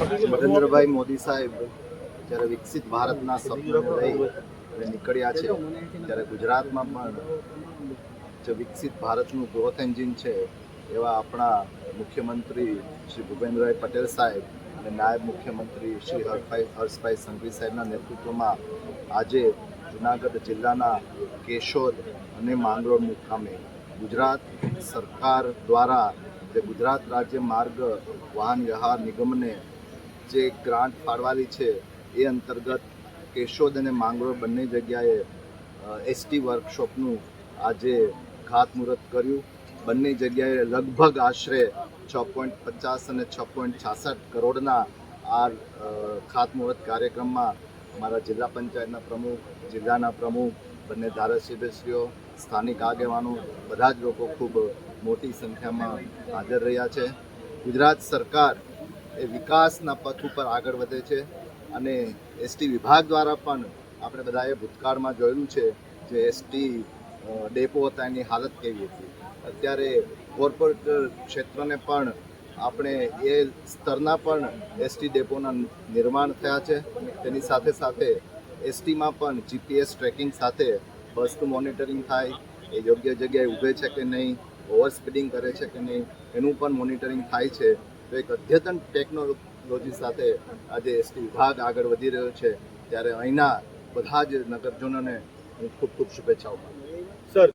નરેન્દ્રભાઈ મોદી સાહેબ જ્યારે વિકસિત ભારતના સપનાને લઈ અને નીકળ્યા છે ત્યારે ગુજરાતમાં પણ જે વિકસિત ભારતનું ગ્રોથ એન્જિન છે એવા આપણા મુખ્યમંત્રી શ્રી ભૂપેન્દ્રભાઈ પટેલ સાહેબ અને નાયબ મુખ્યમંત્રી શ્રી હર્ષભાઈ સંઘવી સાહેબના નેતૃત્વમાં આજે જૂનાગઢ જિલ્લાના કેશોદ અને માંગરોળ મુકામે ગુજરાત સરકાર દ્વારા જે ગુજરાત રાજ્ય માર્ગ વાહન વ્યવહાર નિગમને જે ગ્રાન્ટ ફાળવાલી છે એ અંતર્ગત કેશોદ અને માંગરોળ બંને જગ્યાએ એસટી વર્કશોપનું આજે ખાતમુહૂર્ત કર્યું. બંને જગ્યાએ લગભગ આશરે 6.50 અને 6.66 કરોડના આ ખાતમુહૂર્ત કાર્યક્રમમાં અમારા જિલ્લા પંચાયતના પ્રમુખ, જિલ્લાના પ્રમુખ, બંને ધારાસભ્યશ્રીઓ, સ્થાનિક આગેવાનો બધા જ લોકો ખૂબ મોટી સંખ્યામાં હાજર રહ્યા છે. ગુજરાત સરકાર એ વિકાસના પથ ઉપર આગળ વધે છે અને એસટી વિભાગ દ્વારા પણ આપણે બધાએ ભૂતકાળમાં જોયેલું છે જે એસટી ડેપો હતા એની હાલત કેવી હતી. અત્યારે કોર્પોરેટ ક્ષેત્રને પણ આપણે એ સ્તરના પણ એસટી ડેપોના નિર્માણ થયા છે. તેની સાથે સાથે એસટીમાં પણ જીપીએસ ટ્રેકિંગ સાથે બસનું મોનિટરિંગ થાય, એ યોગ્ય જગ્યાએ ઊભે છે કે નહીં, ઓવર સ્પીડિંગ કરે છે કે નહીં, એનું પણ મોનિટરિંગ થાય છે. તો એક અદ્યતન ટેકનોલોજી સાથે આજે એસટી વિભાગ આગળ વધી રહ્યો છે ત્યારે અહીંના બધા જ નગરજનોને હું ખૂબ ખૂબ શુભેચ્છાઓ પાઠવું છું. સર